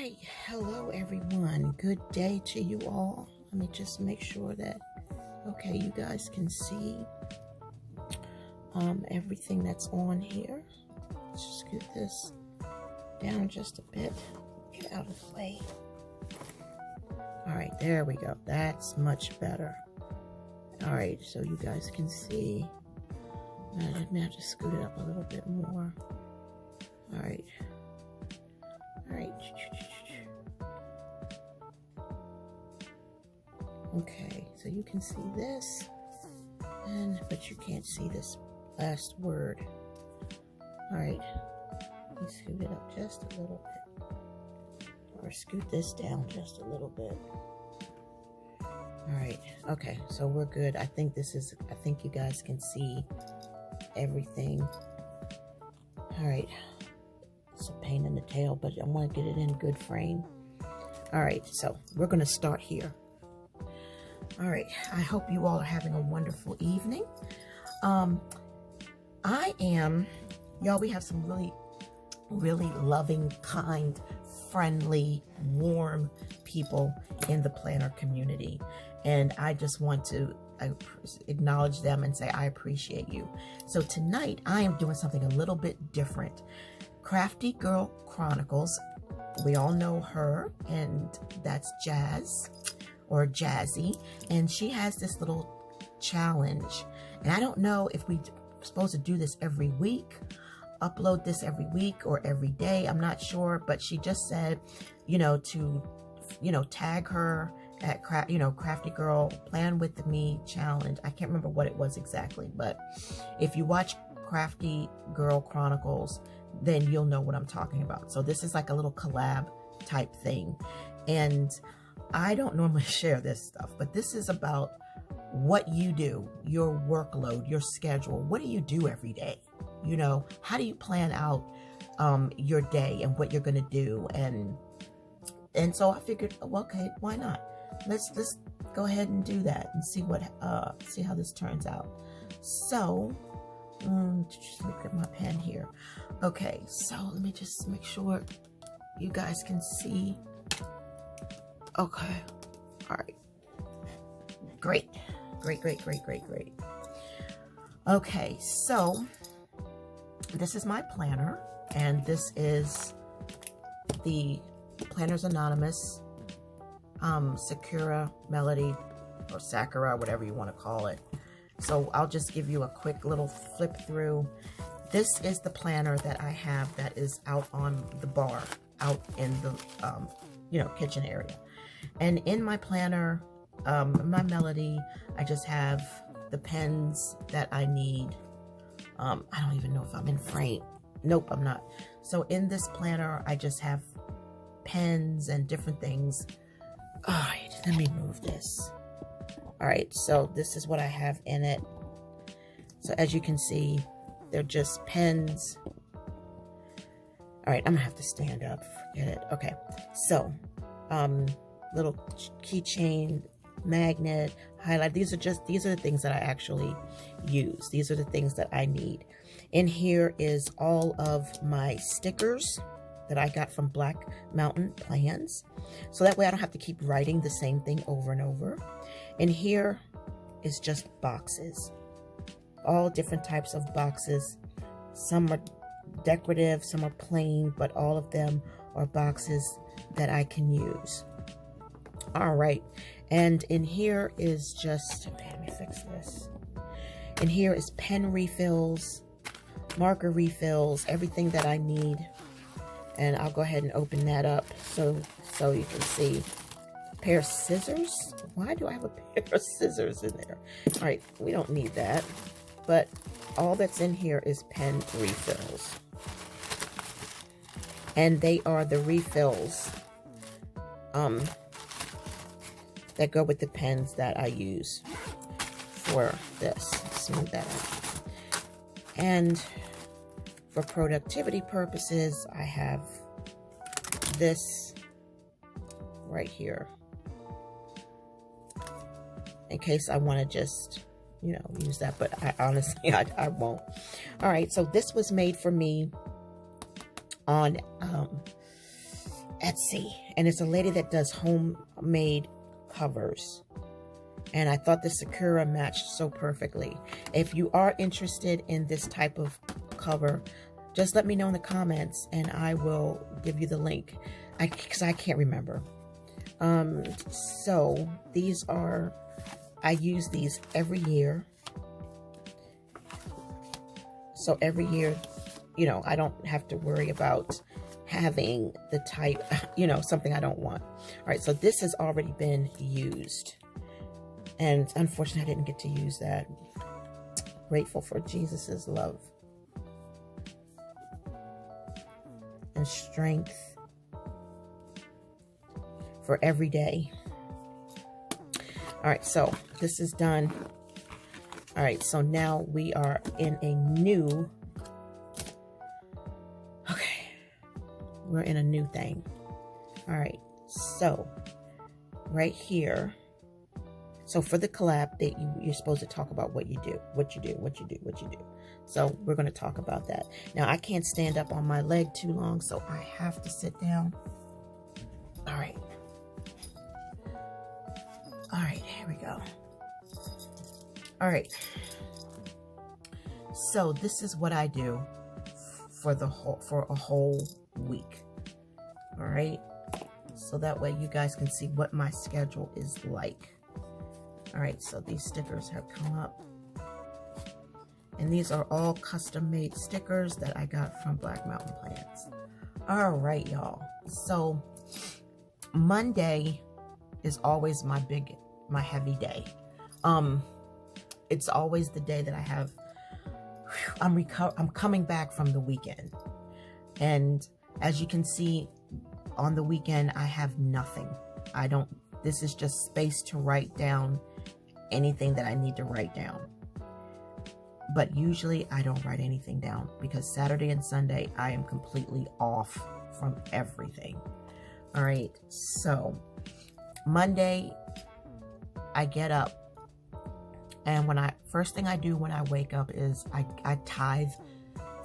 right, hello everyone. Good day to you all. Let me just make sure that, okay, you guys can see everything that's on here. Let's just get this down just a bit. Get out of the way. All right, there we go. That's much better. All right, so you guys can see. I may have to scoot it up a little bit more. All right. All right. Okay, so you can see this, but you can't see this last word. All right, let me scoot it up just a little bit, or scoot this down just a little bit. All right, okay, so we're good. I think you guys can see everything. All right, it's a pain in the tail, but I want to get it in good frame. All right, so we're going to start here. All right, I hope you all are having a wonderful evening. Y'all, we have some really loving, kind, friendly, warm people in the planner community. And I just want to acknowledge them and say I appreciate you. So tonight I am doing something a little bit different. Crafty Girl Chronicles, we all know her, and that's Jazz or Jazzy, and she has this little challenge. And I don't know if we're supposed to do this every week, upload this every week or every day. I'm not sure, but she just said, to, tag her at Crafty Girl Plan With Me Challenge. I can't remember what it was exactly, but if you watch Crafty Girl Chronicles, then you'll know what I'm talking about. So this is like a little collab type thing. And I don't normally share this stuff, but this is about what you do, your workload, your schedule. What do you do every day? How do you plan out your day and what you're going to do? And so I figured, well, okay, why not? Let's go ahead and do that and see how this turns out. So, just look at my pen here. Okay, so let me just make sure you guys can see. Okay, all right, great. Okay, so this is my planner, and this is the Planners Anonymous Sakura Melody, or Sakura, whatever you want to call it. So I'll just give you a quick little flip through. This is the planner that I have that is out on the bar, out in the kitchen area. And in my planner, my Melody, I just have the pens that I need. I don't even know if I'm in frame. Nope, I'm not. So in this planner, I just have pens and different things. All right, let me move this. All right, so this is what I have in it. So as you can see, they're just pens. All right, I'm gonna have to stand up, forget it. Okay, so little keychain, magnet, highlight. These are the things that I actually use. These are the things that I need. In here is all of my stickers that I got from Black Mountain Plans. So that way I don't have to keep writing the same thing over and over. And here is just boxes. All different types of boxes. Some are decorative, some are plain, but all of them are boxes that I can use. All right, and in here is just, okay, let me fix this. In here is pen refills, marker refills, everything that I need. And I'll go ahead and open that up so you can see. A pair of scissors. Why do I have a pair of scissors in there? All right, we don't need that. But all that's in here is pen refills. And they are the refills that go with the pens that I use for this. Smooth that out. And for productivity purposes, I have this right here. In case I want to just, use that, but I honestly, I won't. All right, so this was made for me on Etsy, and it's a lady that does homemade covers. And I thought the Sakura matched so perfectly. If you are interested in this type of cover, just let me know in the comments and I will give you the link. Because I can't remember. So these are, I use these every year. So every year, you know, I don't have to worry about having the type, you know, something I don't want. All right, so this has already been used. And unfortunately, I didn't get to use that. Grateful for Jesus's love and strength for every day. All right, so this is done. All right, so now we are in a new, okay, we're in a new thing. All right, so right here, so for the collab, you're supposed to talk about what you do, what you do, what you do, what you do. So we're going to talk about that. Now, I can't stand up on my leg too long, so I have to sit down. All right. All right, here we go. All right. So this is what I do for a whole week. All right. So that way you guys can see what my schedule is like. All right, so these stickers have come up. And these are all custom made stickers that I got from Black Mountain Plants. All right, y'all. So Monday is always my heavy day. It's always the day that I have, I'm coming back from the weekend. And as you can see, on the weekend, I have nothing. This is just space to write down anything that I need to write down. But usually I don't write anything down because Saturday and Sunday I am completely off from everything. All right, so Monday I get up, and first thing I do when I wake up is I tithe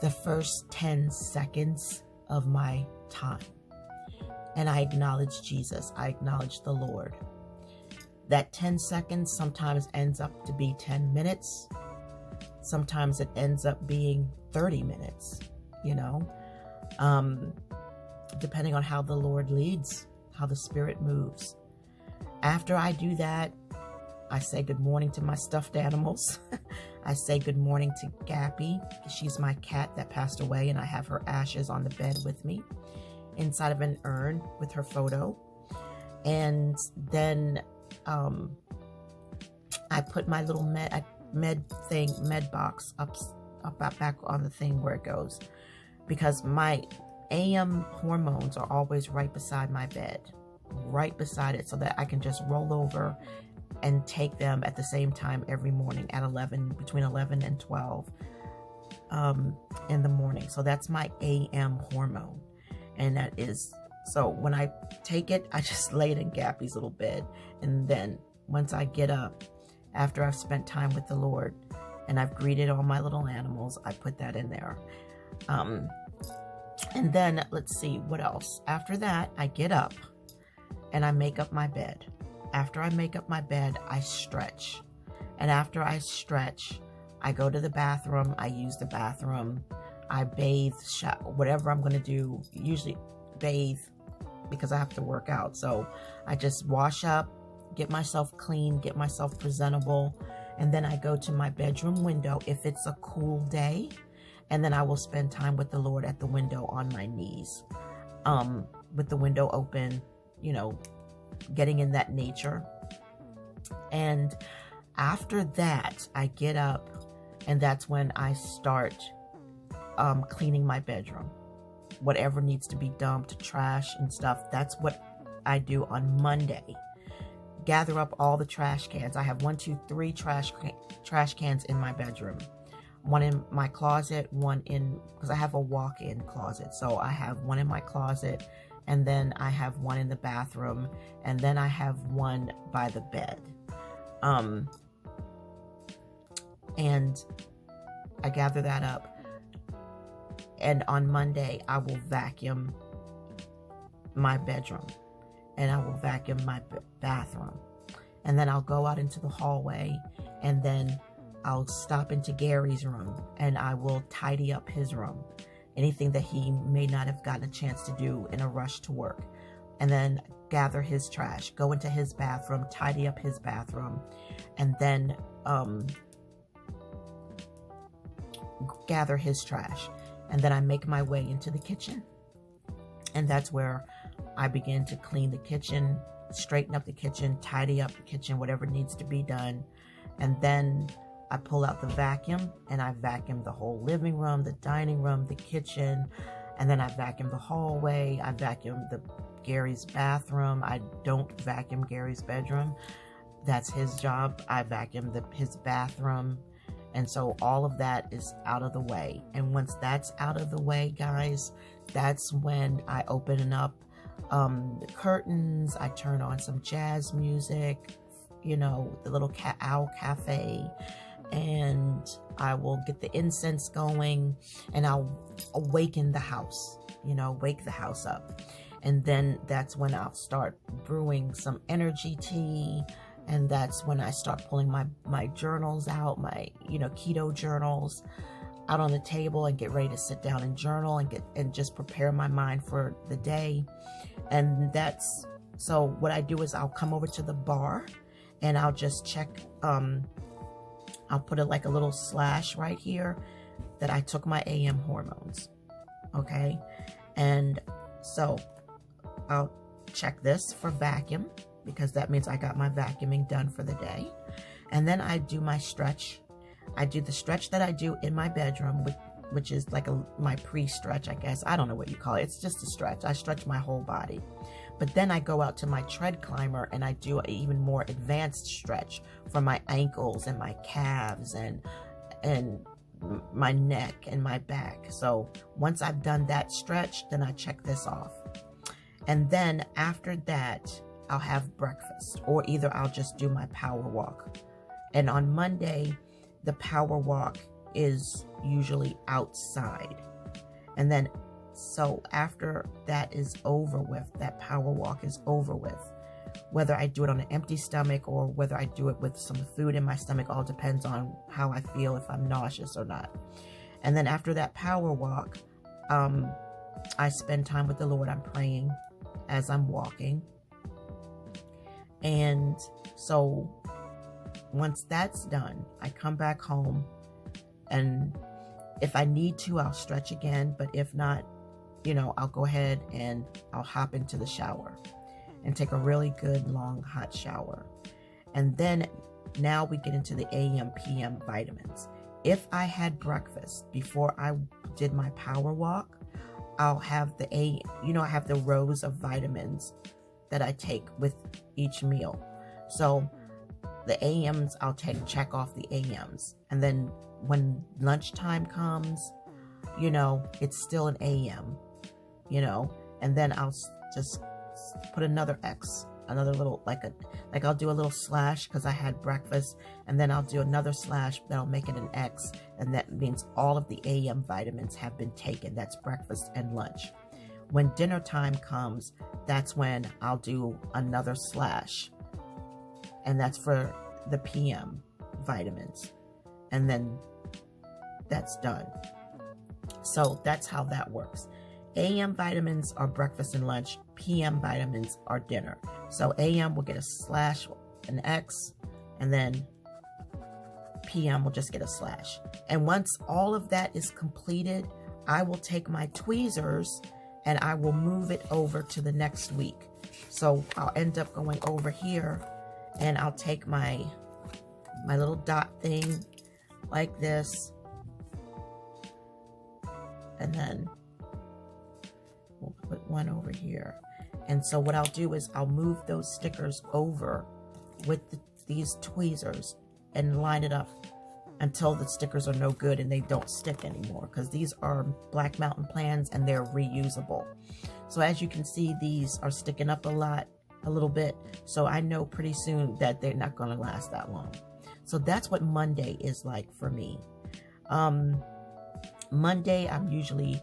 the first 10 seconds of my time. And I acknowledge Jesus. I acknowledge the Lord. That 10 seconds sometimes ends up to be 10 minutes. Sometimes it ends up being 30 minutes, you know, depending on how the Lord leads, how the Spirit moves. After I do that, I say good morning to my stuffed animals. I say good morning to Gappy. She's my cat that passed away, and I have her ashes on the bed with me inside of an urn with her photo. And then I put my little med box up back on the thing where it goes, because my AM hormones are always right beside my bed, right beside it, so that I can just roll over and take them at the same time every morning at between 11 and 12 in the morning. So that's my AM hormone. And that is, so when I take it, I just lay it in Gappy's little bed. And then once I get up, after I've spent time with the Lord and I've greeted all my little animals, I put that in there. And then let's see what else. After that, I get up and I make up my bed. After I make up my bed, I stretch. And after I stretch, I go to the bathroom. I use the bathroom. I bathe, whatever I'm going to do, usually bathe because I have to work out. So I just wash up, get myself clean, get myself presentable, and then I go to my bedroom window if it's a cool day, and then I will spend time with the Lord at the window on my knees, with the window open, you know, getting in that nature. And after that, I get up, and that's when I start cleaning my bedroom. Whatever needs to be dumped, trash and stuff, that's what I do on Monday. Gather up all the trash cans. I have 3 trash cans in my bedroom. One in my closet, one in, because I have a walk-in closet. So I have one in my closet, and then I have one in the bathroom, and then I have one by the bed. And I gather that up. And on Monday, I will vacuum my bedroom, and I will vacuum my bathroom. And then I'll go out into the hallway, and then I'll stop into Gary's room, and I will tidy up his room. Anything that he may not have gotten a chance to do in a rush to work. And then gather his trash, go into his bathroom, tidy up his bathroom, and then gather his trash. And then I make my way into the kitchen. And that's where I begin to clean the kitchen, straighten up the kitchen, tidy up the kitchen, whatever needs to be done. And then I pull out the vacuum, and I vacuum the whole living room, the dining room, the kitchen, and then I vacuum the hallway. I vacuum Gary's bathroom. I don't vacuum Gary's bedroom. That's his job. I vacuum his bathroom. And so all of that is out of the way. And once that's out of the way, guys, that's when I open up the curtains. I turn on some jazz music, you know, the little owl cafe, and I will get the incense going, and I'll awaken the house, you know, wake the house up. And then that's when I'll start brewing some energy tea. And that's when I start pulling my journals out, my, you know, keto journals out on the table, and get ready to sit down and journal and just prepare my mind for the day. And so what I do is I'll come over to the bar, and I'll just check, I'll put like a little slash right here that I took my AM hormones. Okay. And so I'll check this for vacuum, because that means I got my vacuuming done for the day. And then I do my stretch. I do the stretch that I do in my bedroom, which is like my pre-stretch, I guess. I don't know what you call it. It's just a stretch. I stretch my whole body. But then I go out to my tread climber, and I do an even more advanced stretch for my ankles and my calves and my neck and my back. So once I've done that stretch, then I check this off. And then after that, I'll have breakfast, or either I'll just do my power walk. And on Monday, the power walk is usually outside. And then, so after that is over with, that power walk is over with, whether I do it on an empty stomach or whether I do it with some food in my stomach, all depends on how I feel, if I'm nauseous or not. And then after that power walk, I spend time with the Lord. I'm praying as I'm walking. And so once that's done, I come back home, and if I need to, I'll stretch again. But if not, you know, I'll go ahead and I'll hop into the shower and take a really good long hot shower. And then now we get into the AM PM vitamins. If I had breakfast before I did my power walk, I'll have I have the rows of vitamins that I take with each meal. So the AMs, I'll check off the AMs. And then when lunchtime comes, you know, it's still an AM, you know, and then I'll just put another X, another little, like I'll do a little slash because I had breakfast, and then I'll do another slash that'll make it an X, and that means all of the AM vitamins have been taken. That's breakfast and lunch. When dinner time comes, that's when I'll do another slash, and that's for the PM vitamins, and then that's done. So that's how that works. AM vitamins are breakfast and lunch. PM vitamins are dinner. So AM will get a slash, an X, and then PM will just get a slash. And once all of that is completed, I will take my tweezers and I will move it over to the next week. So I'll end up going over here, and I'll take my little dot thing like this, and then we'll put one over here. And so what I'll do is I'll move those stickers over with these tweezers and line it up until the stickers are no good and they don't stick anymore, because these are Black Mountain plans and they're reusable. So as you can see, these are sticking up a little bit. So I know pretty soon that they're not going to last that long. So that's what Monday is like for me. Monday, I'm usually,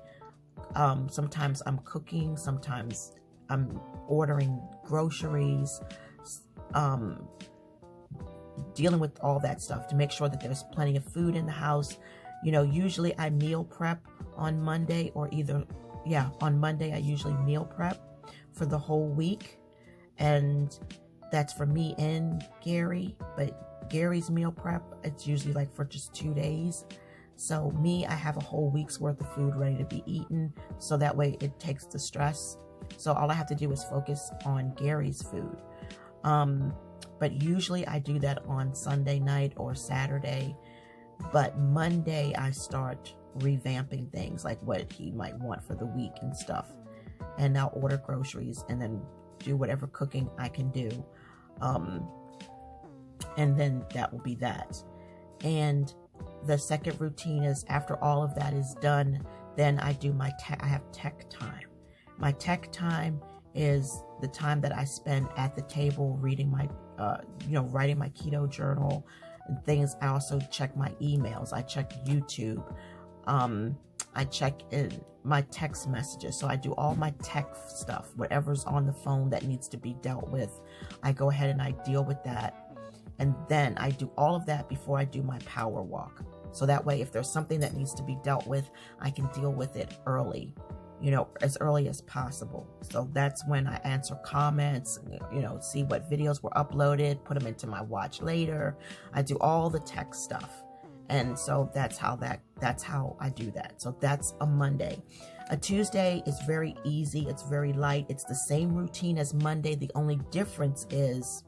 sometimes I'm cooking, sometimes I'm ordering groceries, dealing with all that stuff to make sure that there's plenty of food in the house. You know, usually I meal prep on Monday, or on Monday I usually meal prep for the whole week. And that's for me and Gary, but Gary's meal prep, it's usually like for just 2 days. So me, I have a whole week's worth of food ready to be eaten, so that way it takes the stress. So all I have to do is focus on Gary's food. But usually I do that on Sunday night or Saturday. But Monday I start revamping things, like what he might want for the week and stuff. And I'll order groceries and then do whatever cooking I can do. And then that will be that. And the second routine is, after all of that is done, then I do I have tech time. My tech time is the time that I spend at the table reading my, writing my keto journal and things. I also check my emails. I check YouTube. I check in my text messages. So I do all my tech stuff, whatever's on the phone that needs to be dealt with. I go ahead and I deal with that. And then I do all of that before I do my power walk. So that way, if there's something that needs to be dealt with, I can deal with it early, as early as possible. So that's when I answer comments, see what videos were uploaded, put them into my watch later. I do all the tech stuff. And so that's how I do that. So that's a Monday. A Tuesday is very easy. It's very light. It's the same routine as Monday. The only difference is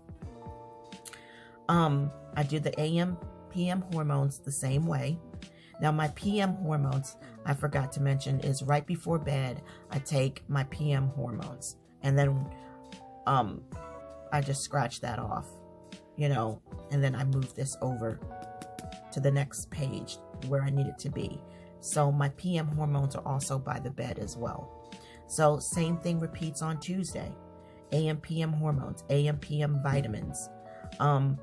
I do the AM, PM hormones the same way. Now my PM hormones, I forgot to mention, is right before bed, I take my PM hormones. And then I just scratch that off, and then I move this over to the next page where I need it to be. So my PM hormones are also by the bed as well. So same thing repeats on Tuesday. AM, PM hormones, AM, PM vitamins,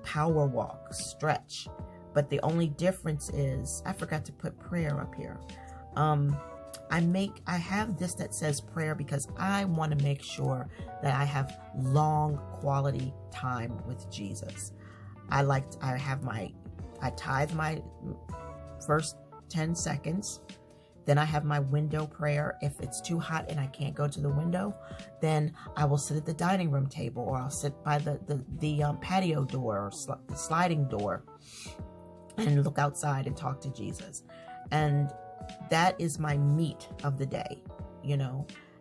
power walk, stretch. But the only difference is, I forgot to put prayer up here. I have this that says prayer because I want to make sure that I have long quality time with Jesus. I tithe my first 10 seconds. Then I have my window prayer. If it's too hot and I can't go to the window, then I will sit at the dining room table, or I'll sit by the patio door, or the sliding door, and look outside and talk to Jesus. And that is my meat of the day,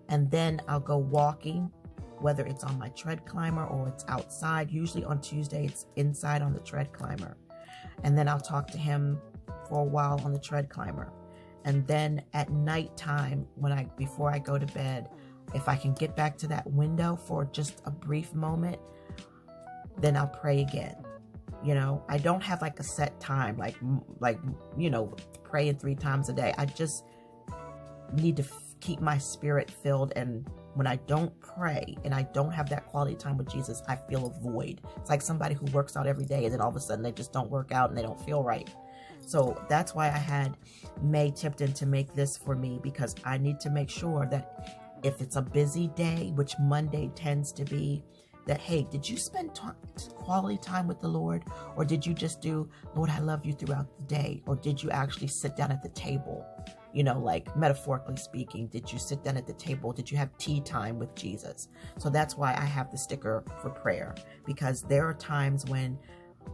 And then I'll go walking, whether it's on my tread climber or it's outside. Usually on Tuesday, it's inside on the tread climber. And then I'll talk to him for a while on the tread climber. And then at nighttime, before I go to bed, if I can get back to that window for just a brief moment, then I'll pray again. I don't have like a set time, praying 3 times a day. I just need to keep my spirit filled. And when I don't pray and I don't have that quality time with Jesus, I feel a void. It's like somebody who works out every day and then all of a sudden they just don't work out and they don't feel right. So that's why I had May Tipton to make this for me, because I need to make sure that if it's a busy day, which Monday tends to be, that, hey, did you spend quality time with the Lord? Or did you just do, Lord, I love you throughout the day? Or did you actually sit down at the table? Like metaphorically speaking, did you sit down at the table? Did you have tea time with Jesus? So that's why I have the sticker for prayer, because there are times when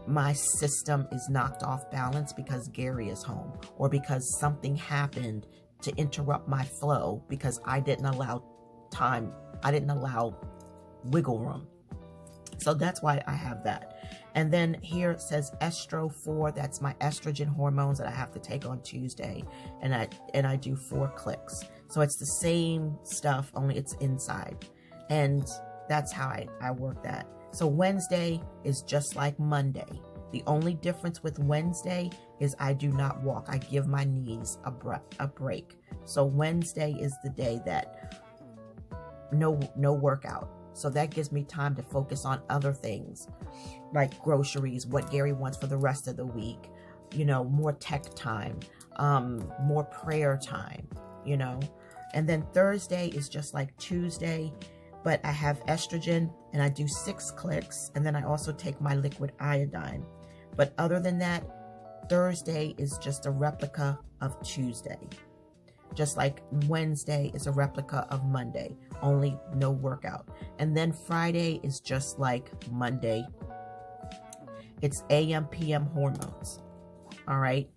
my system is knocked off balance because Gary is home, or because something happened to interrupt my flow because I didn't allow wiggle room. So that's why I have that. And then here it says Estro 4. That's my estrogen hormones that I have to take on Tuesday. And I do 4 clicks. So it's the same stuff, only it's inside. And that's how I work that. So Wednesday is just like Monday. The only difference with Wednesday is I do not walk. I give my knees a break. So Wednesday is the day that no workout. So that gives me time to focus on other things like groceries, what Gary wants for the rest of the week, more tech time, more prayer time, And then Thursday is just like Tuesday. but I have estrogen and I do 6 clicks, and then I also take my liquid iodine. But other than that, Thursday is just a replica of Tuesday. Just like Wednesday is a replica of Monday, only no workout. And then Friday is just like Monday. It's AM, PM hormones. All right.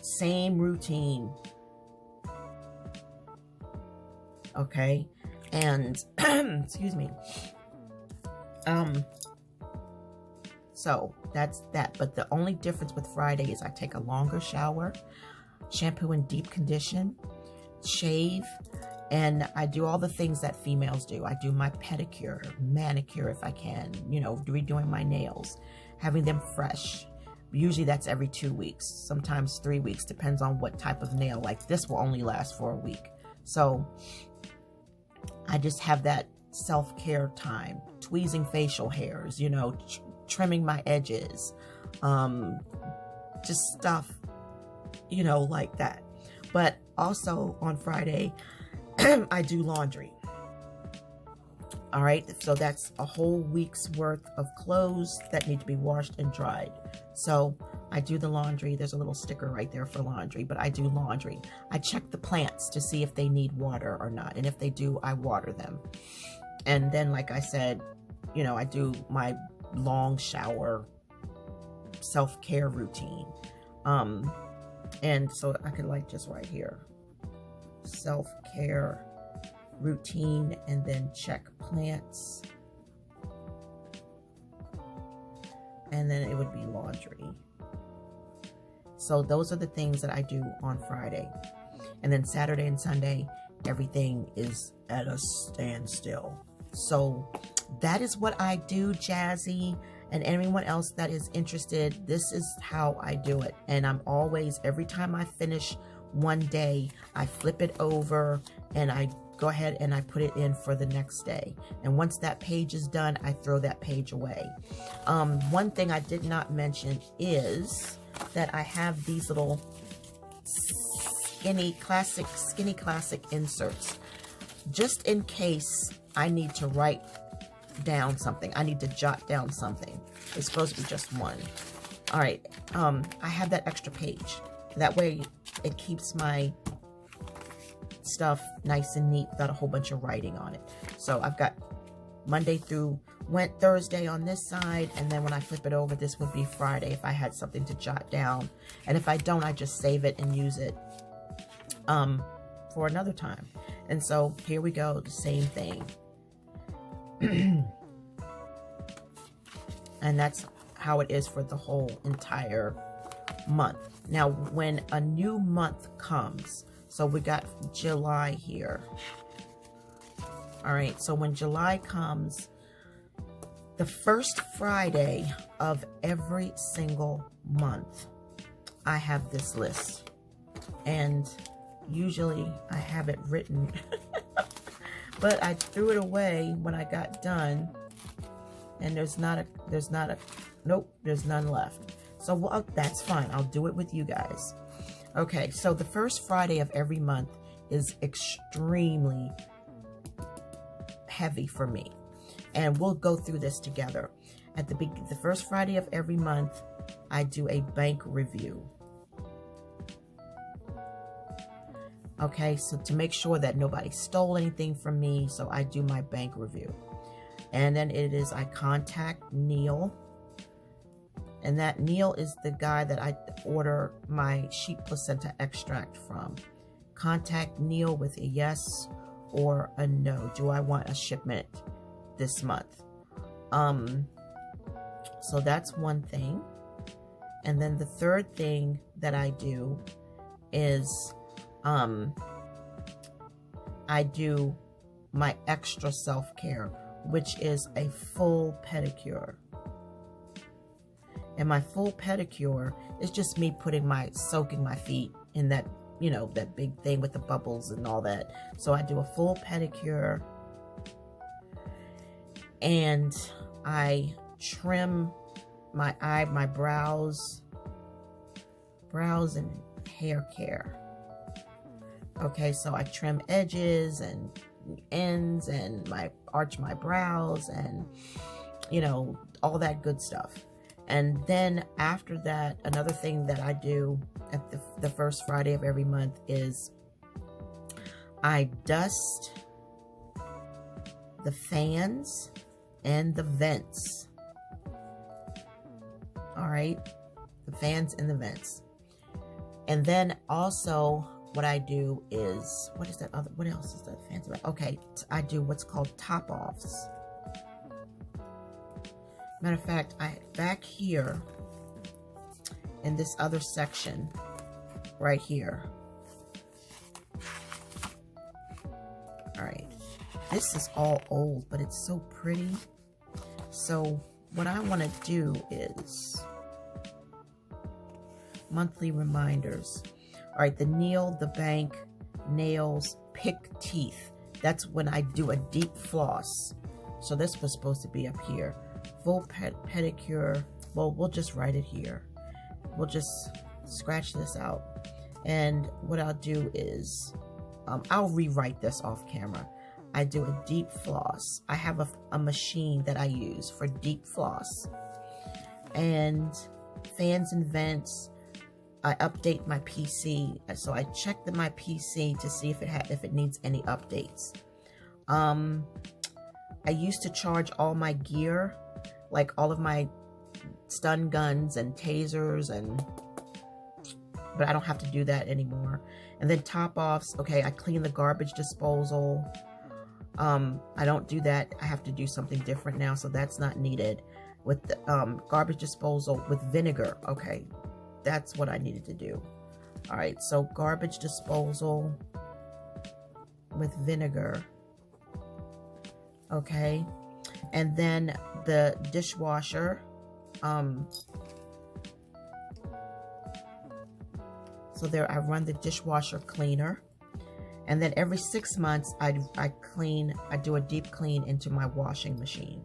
Same routine. Okay. And, excuse me. So that's that. But the only difference with Friday is I take a longer shower, shampoo and deep condition, shave, and I do all the things that females do. I do my pedicure, manicure if I can, you know, redoing my nails, having them fresh. Usually that's every 2 weeks, sometimes 3 weeks, depends on what type of nail. Like this will only last for a week. So I just have that self-care time, tweezing facial hairs, you know, trimming my edges, just stuff, you know, like that. But also on Friday, I do laundry. All right, so that's a whole week's worth of clothes that need to be washed and dried. So I do the laundry. There's a little sticker right there for laundry, but I do laundry. I check the plants to see if they need water or not. And if they do, I water them. And then, like I said, you know, I do my long shower self-care routine. And so I could like just right here, self-care routine, and then check plants, and then it would be laundry. So those are the things that I do on Friday. And then Saturday and Sunday, everything is at a standstill. So that is what I do, Jazzy, and anyone else that is interested. This is how I do it. And I'm always, every time I finish one day, I flip it over and I go ahead and I put it in for the next day. And once that page is done, I throw that page away. One thing I did not mention is that I have these little skinny classic inserts, just in case I need to write down something. I need to jot down something. It's supposed to be just one. All right. I have that extra page. That way it keeps my stuff nice and neat without a whole bunch of writing on it. So I've got Monday through Thursday on this side, and then when I flip it over, this would be Friday if I had something to jot down. And if I don't, I just save it and use it for another time. And so here we go, the same thing. And that's how it is for the whole entire month. Now, when a new month comes, so we got July here. All right, so when July comes, the first Friday of every single month, I have this list. And usually I have it written, but I threw it away when I got done. And there's none left. So well, that's fine. I'll do it with you guys. Okay, so the first Friday of every month is extremely heavy for me. And we'll go through this together. At the first Friday of every month, I do a bank review. Okay, so to make sure that nobody stole anything from me, so I do my bank review. And then I contact Neil. And that Neil is the guy that I order my sheep placenta extract from. Contact Neil with a yes or a no. Do I want a shipment this month? So that's one thing. And then the third thing that I do is I do my extra self-care, which is a full pedicure. And my full pedicure is just me soaking my feet in that, you know, that big thing with the bubbles and all that. So I do a full pedicure, and I trim my brows and hair care. Okay, so I trim edges and ends and arch my brows and, you know, all that good stuff. And then after that, another thing that I do at the first Friday of every month is I dust the fans and the vents. All right, the fans and the vents. And then also what I do is, what else is that fans about? Okay, I do what's called top offs. Matter of fact, back here in this other section right here. All right, this is all old, but it's so pretty. So what I want to do is monthly reminders. All right, the Neil, the bank, nails, pick teeth. That's when I do a deep floss. So this was supposed to be up here. Full pedicure. Well, we'll just write it here. We'll just scratch this out. And what I'll do is, I'll rewrite this off camera. I do a deep floss. I have a machine that I use for deep floss. And fans and vents, I update my PC. So I check my PC to see if it needs any updates. I used to charge all my gear, like all of my stun guns and tasers, but I don't have to do that anymore. And then top offs, okay, I clean the garbage disposal. I don't do that. I have to do something different now, so that's not needed. With the garbage disposal with vinegar, okay, that's what I needed to do. All right, so garbage disposal with vinegar, okay. And then the dishwasher, so there I run the dishwasher cleaner. And then every 6 months I do a deep clean into my washing machine.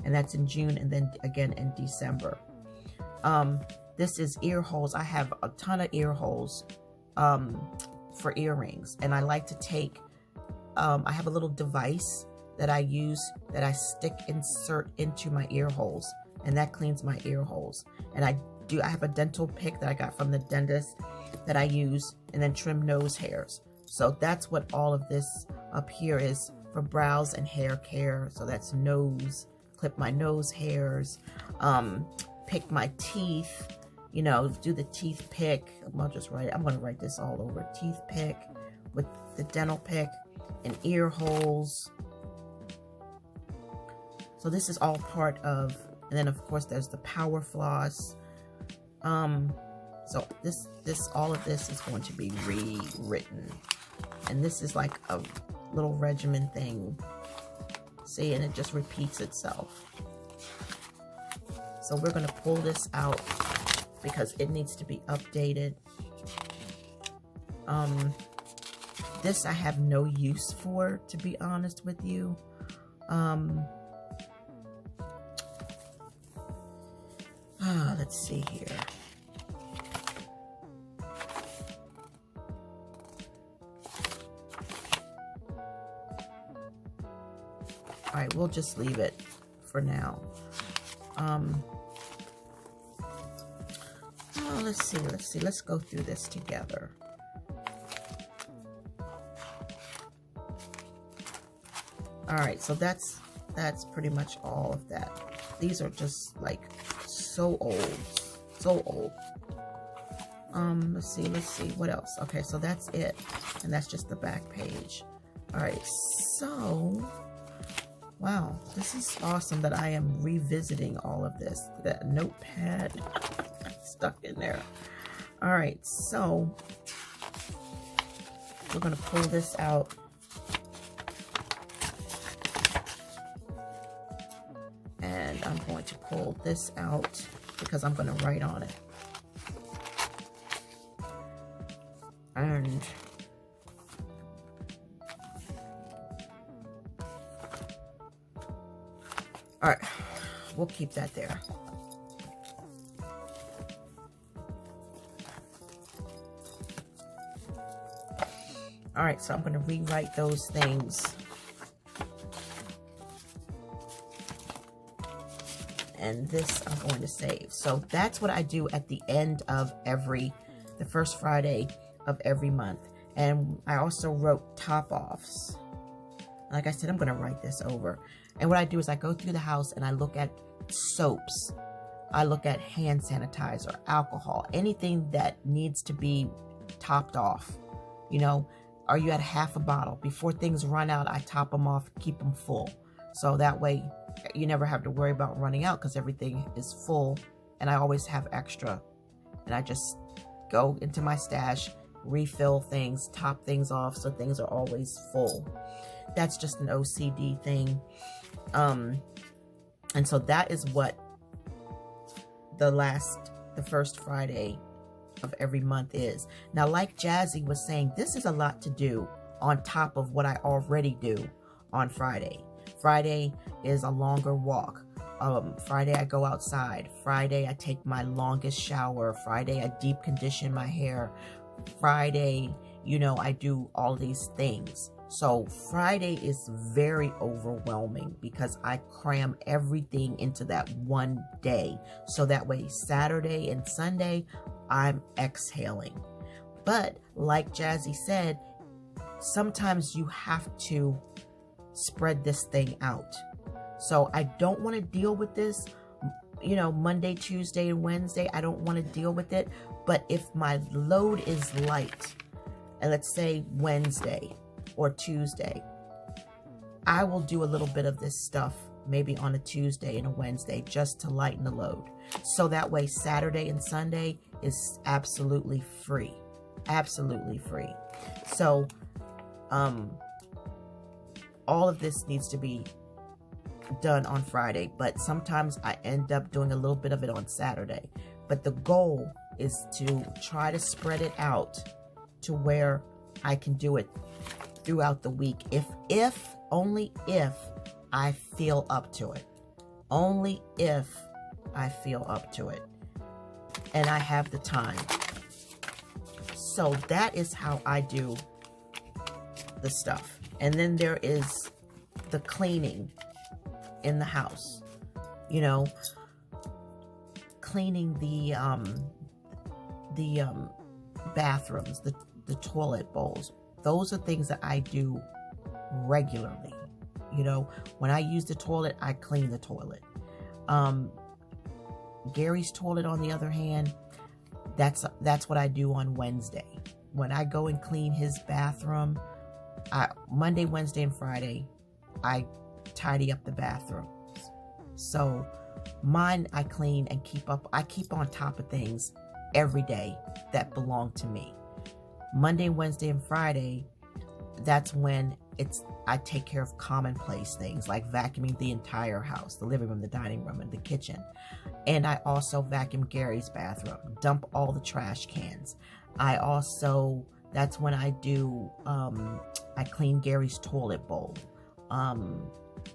And that's in June and then again in December. This is ear holes. I have a ton of ear holes for earrings. And I like to take, I have a little device that I use that I insert into my ear holes, and that cleans my ear holes. And I have a dental pick that I got from the dentist that I use, and then trim nose hairs. So that's what all of this up here is for brows and hair care. So that's nose, clip my nose hairs, pick my teeth, you know, do the teeth pick. I'll just write it. I'm going to write this all over. Teeth pick with the dental pick and ear holes. So this is all part of, and then of course there's the power floss. So all of this is going to be rewritten. And this is like a little regimen thing. See, and it just repeats itself. So we're going to pull this out because it needs to be updated. This I have no use for, to be honest with you. Let's see here. All right, we'll just leave it for now. Let's see. Let's go through this together. All right, so that's pretty much all of that. These are just like so old. Let's see what else. Okay, so that's it, and that's just the back page. All right, so wow, this is awesome that I am revisiting all of this. That notepad stuck in there. All right, so we're gonna pull this out. And I'm going to pull this out because I'm going to write on it. And all right, we'll keep that there. All right, so I'm going to rewrite those things and this I'm going to save. So that's what I do at the end of the first Friday of every month. And I also wrote top offs. Like I said, I'm going to write this over. And what I do is I go through the house and I look at soaps. I look at hand sanitizer, alcohol, anything that needs to be topped off. You know, are you at half a bottle? Before things run out, I top them off, keep them full. So that way you never have to worry about running out because everything is full. And I always have extra. And I just go into my stash, refill things, top things off so things are always full. That's just an OCD thing. And so that is what the first Friday of every month is. Now, like Jazzy was saying, this is a lot to do on top of what I already do on Friday. Friday is a longer walk. Friday I go outside. Friday I take my longest shower. Friday I deep condition my hair. Friday, you know, I do all these things. So Friday is very overwhelming because I cram everything into that one day. So that way Saturday and Sunday, I'm exhaling. But like Jazzy said, sometimes you have to spread this thing out. So I don't want to deal with this, you know, Monday, Tuesday, and Wednesday. I don't want to deal with it. But if my load is light, and let's say Wednesday or Tuesday, I will do a little bit of this stuff maybe on a Tuesday and a Wednesday just to lighten the load. So that way Saturday and Sunday is absolutely free. Absolutely free. So all of this needs to be done on Friday, but sometimes I end up doing a little bit of it on Saturday. But the goal is to try to spread it out to where I can do it throughout the week, only if I feel up to it. Only if I feel up to it and I have the time. So that is how I do the stuff. And then there is the cleaning in the house, you know, cleaning the bathrooms, the toilet bowls. Those are things that I do regularly. You know, when I use the toilet, I clean the toilet. Gary's toilet, on the other hand, that's what I do on Wednesday. When I go and clean his bathroom, Monday, Wednesday, and Friday, I tidy up the bathrooms. So mine, I clean and keep up. I keep on top of things every day that belong to me. Monday, Wednesday, and Friday, that's when I take care of commonplace things like vacuuming the entire house, the living room, the dining room, and the kitchen. And I also vacuum Gary's bathroom, dump all the trash cans. That's when I do, I clean Gary's toilet bowl,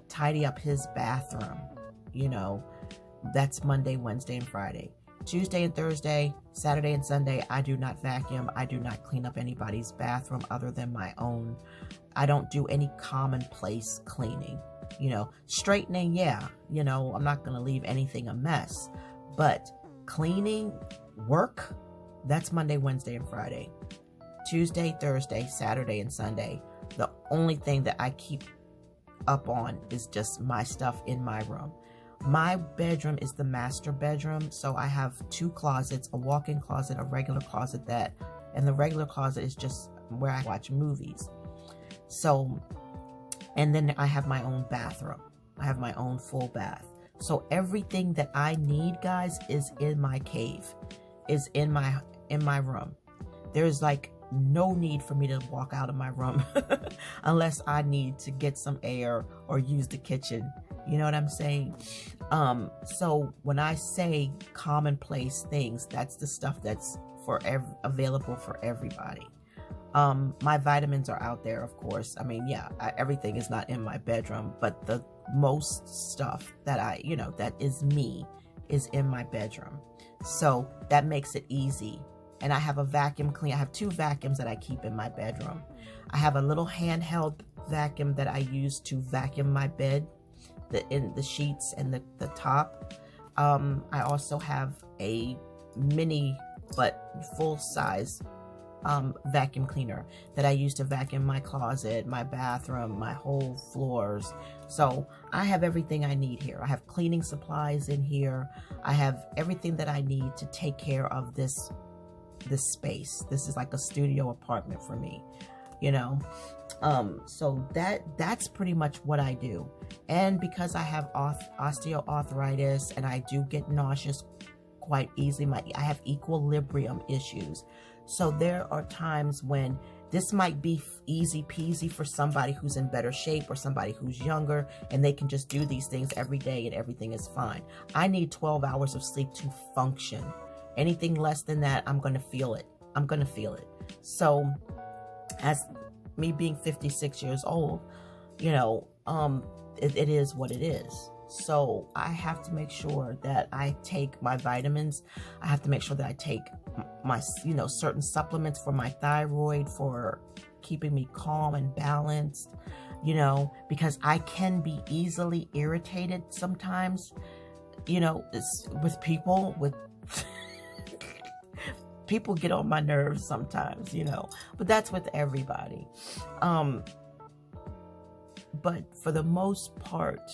tidy up his bathroom, you know. That's Monday, Wednesday, and Friday. Tuesday and Thursday, Saturday and Sunday, I do not vacuum. I do not clean up anybody's bathroom other than my own. I don't do any commonplace cleaning. You know, straightening, yeah. You know, I'm not going to leave anything a mess. But cleaning, work, that's Monday, Wednesday, and Friday. Tuesday, Thursday, Saturday, and Sunday. The only thing that I keep up on is just my stuff in my room. My bedroom is the master bedroom, so I have two closets, a walk-in closet, a regular closet, and the regular closet is just where I watch movies. So, and then I have my own bathroom. I have my own full bath. So everything that I need, guys, is in my cave, is in my room. There's like no need for me to walk out of my room unless I need to get some air or use the kitchen. You know what I'm saying? So when I say commonplace things, that's the stuff that's available for everybody. My vitamins are out there, of course. I mean, yeah, everything is not in my bedroom, but the most stuff that that is me is in my bedroom. So that makes it easy. And I have a vacuum clean. I have two vacuums that I keep in my bedroom. I have a little handheld vacuum that I use to vacuum my bed, the sheets and the top. I also have a mini but full size vacuum cleaner that I use to vacuum my closet, my bathroom, my whole floors. So I have everything I need here. I have cleaning supplies in here. I have everything that I need to take care of this space. This is like a studio apartment for me, you know. So that's pretty much what I do. And because I have osteoarthritis and I do get nauseous quite easily, I have equilibrium issues. So there are times when this might be easy peasy for somebody who's in better shape or somebody who's younger and they can just do these things every day and everything is fine. I need 12 hours of sleep to function. Anything less than that, I'm going to feel it. I'm going to feel it. So as me being 56 years old, you know, it is what it is. So I have to make sure that I take my vitamins. I have to make sure that I take my, you know, certain supplements for my thyroid, for keeping me calm and balanced, you know, because I can be easily irritated sometimes, you know, with people, people get on my nerves sometimes, you know, but that's with everybody. But for the most part,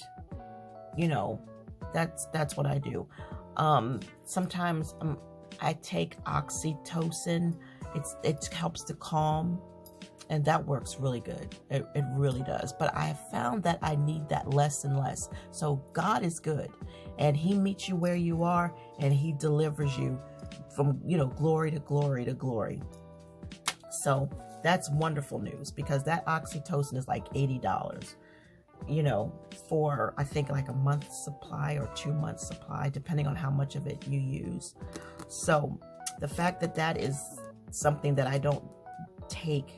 you know, that's what I do. Sometimes I take oxytocin. It helps to calm, and that works really good. It really does. But I have found that I need that less and less. So God is good, and He meets you where you are, and He delivers you from, you know, glory to glory to glory. So that's wonderful news, because that oxytocin is like $80, you know, for I think like a month's supply or 2 months supply, depending on how much of it you use. So the fact that that is something that I don't take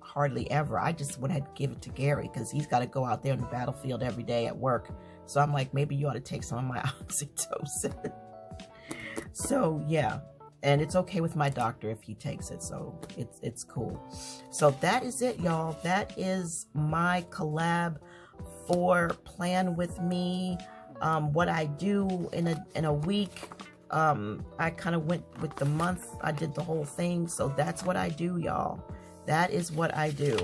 hardly ever, I just went ahead and give it to Gary because he's got to go out there on the battlefield every day at work. So I'm like, maybe you ought to take some of my oxytocin. So yeah, and it's okay with my doctor if he takes it, so it's cool. So that is it, y'all. That is my collab for Plan With Me. What I do in a week. I kind of went with the month. I did the whole thing, so that's what I do, y'all. That is what I do,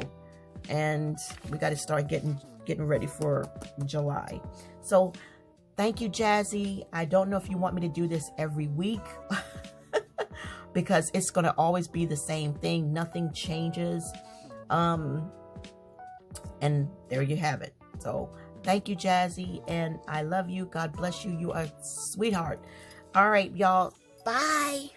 and we got to start getting ready for July. So thank you, Jazzy. I don't know if you want me to do this every week because it's going to always be the same thing. Nothing changes. And there you have it. So thank you, Jazzy, and I love you. God bless you. You are a sweetheart. All right, y'all. Bye.